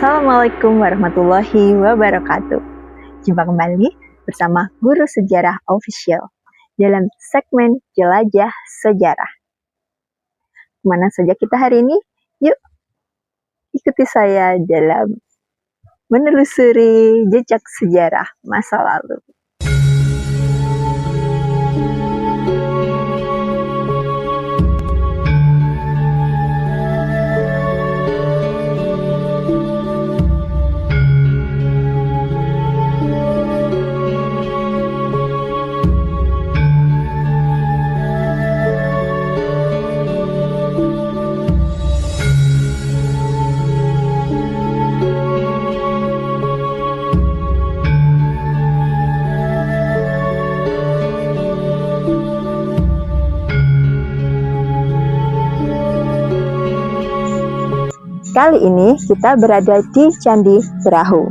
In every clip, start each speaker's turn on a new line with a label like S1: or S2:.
S1: Assalamualaikum warahmatullahi wabarakatuh. Jumpa kembali bersama Guru Sejarah Official dalam segmen Jelajah Sejarah. Kemana saja kita hari ini? Yuk, ikuti saya dalam menelusuri jejak sejarah masa lalu. Kali ini kita berada di Candi Brahu.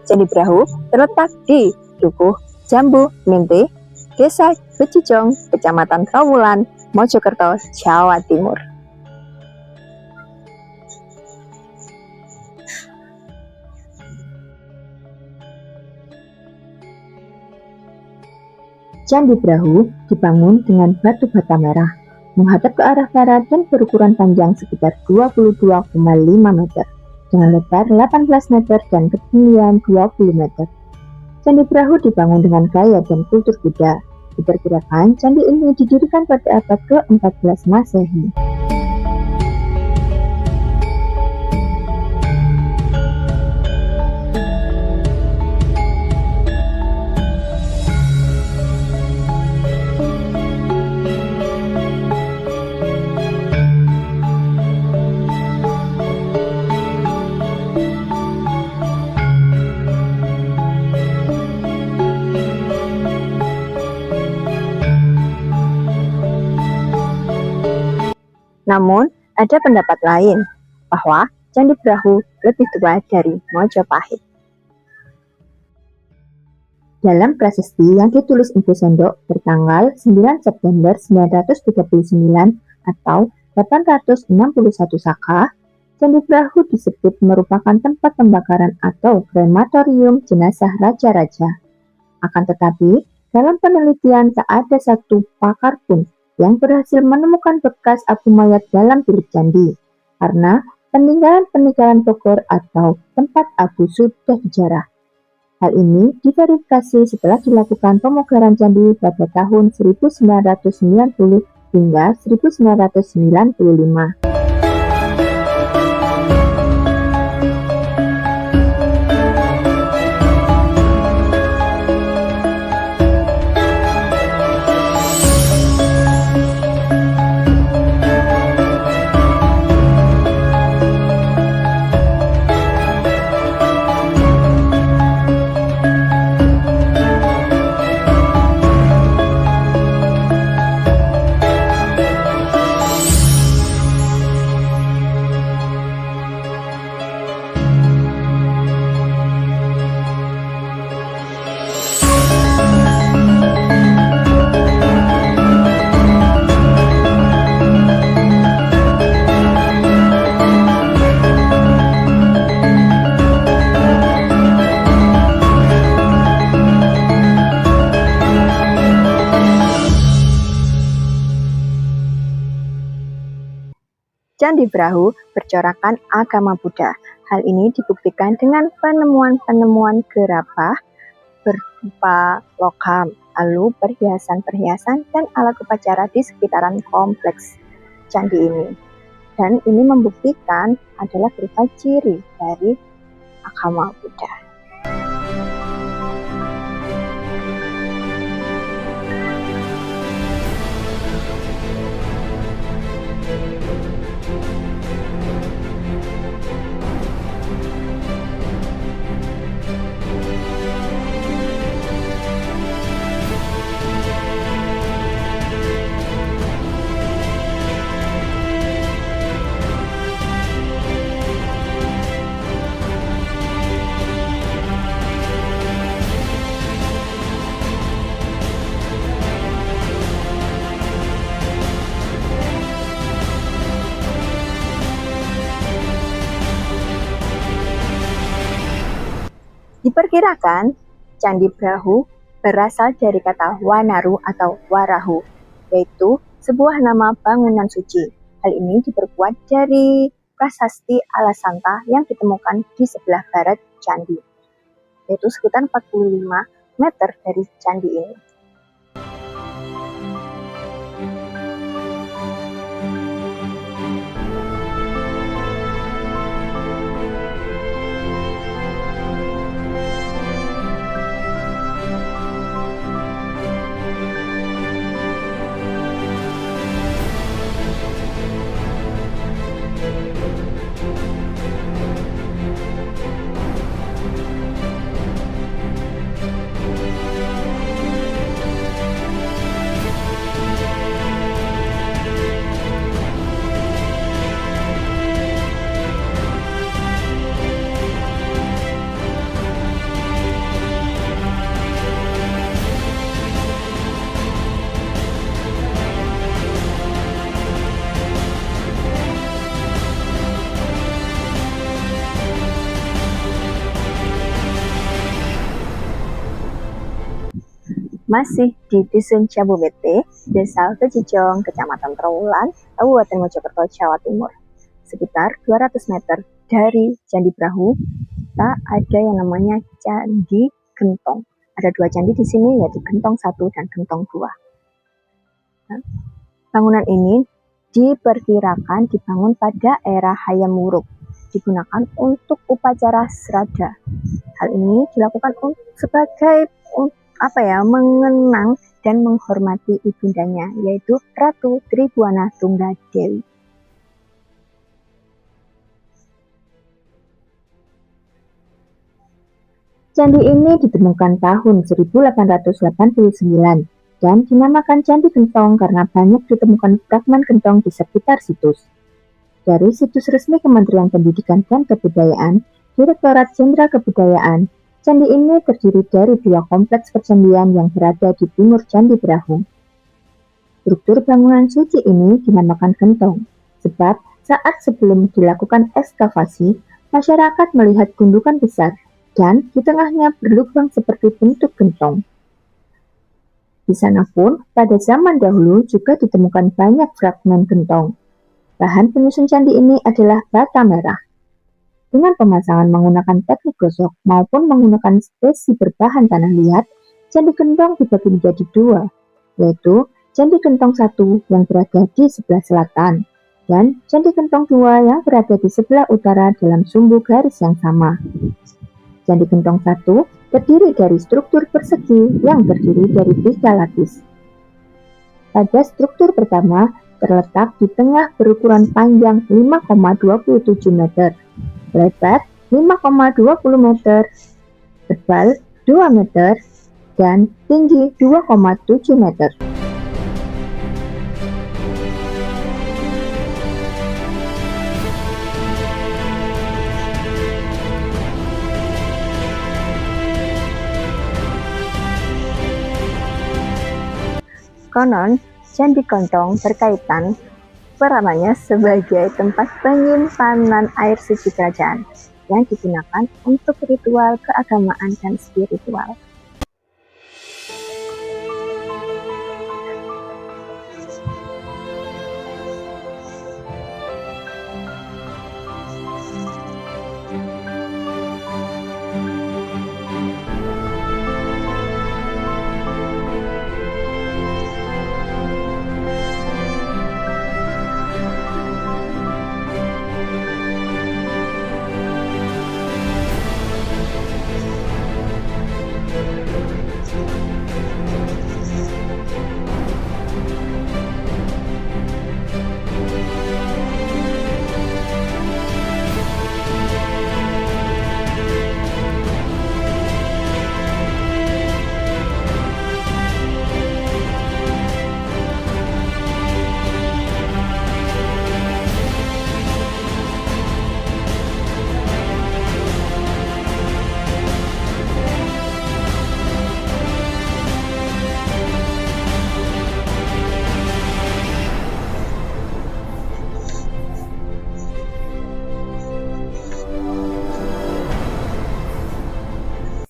S1: Candi Brahu terletak di Dukuh Jambu Minte, Desa Becicong, Kecamatan Trawulan, Mojokerto, Jawa Timur. Candi Brahu dibangun dengan batu bata merah, menghadap ke arah barat dan berukuran panjang sekitar 22,5 meter, dengan lebar 18 meter dan ketinggian 20 meter. Candi Brahu dibangun dengan gaya dan kultur Buddha. Diperkirakan candi ini didirikan pada abad ke-14 Masehi. Namun, ada pendapat lain bahwa Candi Brahu lebih tua dari Mojopahit. Dalam prasasti yang ditulis Empu Sendok bertanggal 9 September 939 atau 861 Saka, Candi Brahu disebut merupakan tempat pembakaran atau krematorium jenazah raja-raja. Akan tetapi, dalam penelitian tak ada satu pakar pun yang berhasil menemukan bekas abu mayat dalam bilik candi, karena peninggalan-peninggalan Bogor atau tempat abu sudah dijarah. Hal ini diverifikasi setelah dilakukan pemugaran candi pada tahun 1990 hingga 1995. Candi Brahu bercorakan agama Buddha. Hal ini dibuktikan dengan penemuan-penemuan gerabah berupa logam, lalu perhiasan-perhiasan dan alat upacara di sekitaran kompleks candi ini. Dan ini membuktikan adalah berupa ciri dari agama Buddha. Diperkirakan, Candi Brahu berasal dari kata Wanaru atau Warahu, yaitu sebuah nama bangunan suci. Hal ini diperkuat dari prasasti Alasanta yang ditemukan di sebelah barat candi, yaitu sekitar 45 meter dari candi ini. Masih di Dusun Cabubete, Desa Bejijong, Kecamatan Trawulan, Kabupaten Mojokerto, Jawa Timur. Sekitar 200 meter dari Candi Brahu, kita ada yang namanya Candi Gentong. Ada dua candi di sini, yaitu Gentong 1 dan Gentong 2. Nah, bangunan ini diperkirakan dibangun pada era Hayam Wuruk, digunakan untuk upacara srada. Hal ini dilakukan sebagai mengenang dan menghormati ibundanya, yaitu Ratu Tribhuwana Tunggadewi. Candi ini ditemukan tahun 1889 dan dinamakan Candi Gentong karena banyak ditemukan fragmen gentong di sekitar situs. Dari situs resmi Kementerian Pendidikan dan Kebudayaan, Direktorat Jenderal Kebudayaan, candi ini terdiri dari dua kompleks percandian yang berada di timur Candi Brahu. Struktur bangunan suci ini dinamakan gentong, sebab saat sebelum dilakukan ekskavasi, masyarakat melihat gundukan besar dan di tengahnya berlubang seperti bentuk gentong. Di sana pun, pada zaman dahulu juga ditemukan banyak fragmen gentong. Bahan penyusun candi ini adalah bata merah. Dengan pemasangan menggunakan teknik gosok maupun menggunakan spesi berbahan tanah liat, Candi Gentong dibagi menjadi dua, yaitu Candi Gentong 1 yang berada di sebelah selatan dan Candi Gentong 2 yang berada di sebelah utara dalam sumbu garis yang sama. Candi Gentong 1 terdiri dari struktur persegi yang terdiri dari 3 lapis. Pada struktur pertama terletak di tengah berukuran panjang 5,27 meter. Lebar 5,20 meter, tebal 2 meter, dan tinggi 2,7 meter. Konon, Candi Gentong berkaitan peranannya sebagai tempat penyimpanan air suci kerajaan yang digunakan untuk ritual keagamaan dan spiritual.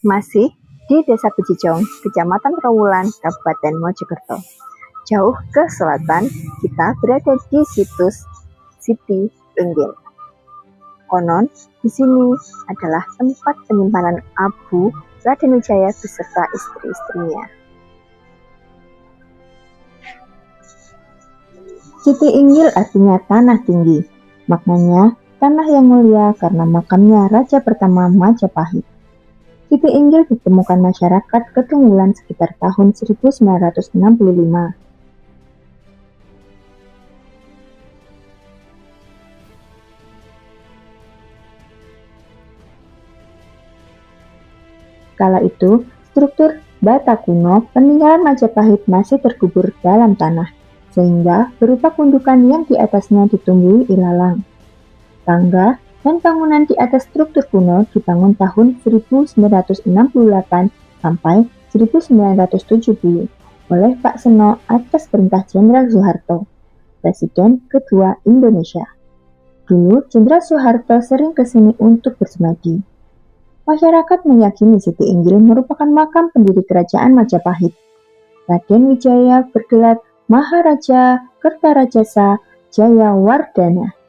S1: masih di Desa Bejijong, Kecamatan Trawulan, Kabupaten Mojokerto. Jauh ke selatan, kita berada di situs Siti Inggil. Konon, di sini adalah tempat penyimpanan abu Raden Wijaya beserta istri-istrinya. Siti Inggil artinya tanah tinggi. Maknanya, tanah yang mulia karena makamnya Raja pertama Majapahit. Siti Inggil ditemukan masyarakat Ketunggulan sekitar tahun 1965. Kala itu, struktur bata kuno peninggalan Majapahit masih terkubur dalam tanah, sehingga berupa gundukan yang di atasnya ditumbuhi ilalang. Tangga dan bangunan di atas struktur kuno dibangun tahun 1968 sampai 1970 oleh Pak Seno atas perintah Jenderal Soeharto, Presiden kedua Indonesia. Dulu, Jenderal Soeharto sering ke sini untuk bersemadi. Masyarakat meyakini Siti Inggil merupakan makam pendiri kerajaan Majapahit. Raden Wijaya bergelar Maharaja Kertarajasa Jayawardhana.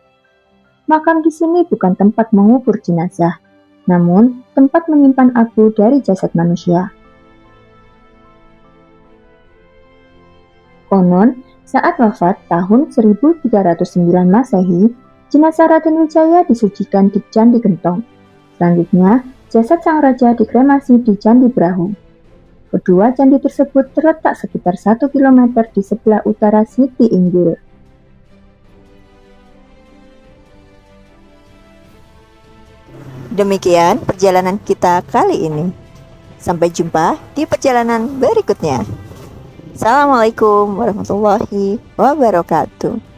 S1: Makam di sini bukan tempat mengubur jenazah, namun tempat menyimpan abu dari jasad manusia. Konon, saat wafat tahun 1309 Masehi, jenazah Raden Wijaya disucikan di Candi Gentong. Selanjutnya, jasad sang raja dikremasi di Candi Brahu. Kedua candi tersebut terletak sekitar 1 km di sebelah utara Siti Inggil.
S2: Demikian perjalanan kita kali ini. Sampai jumpa di perjalanan berikutnya. Assalamualaikum warahmatullahi wabarakatuh.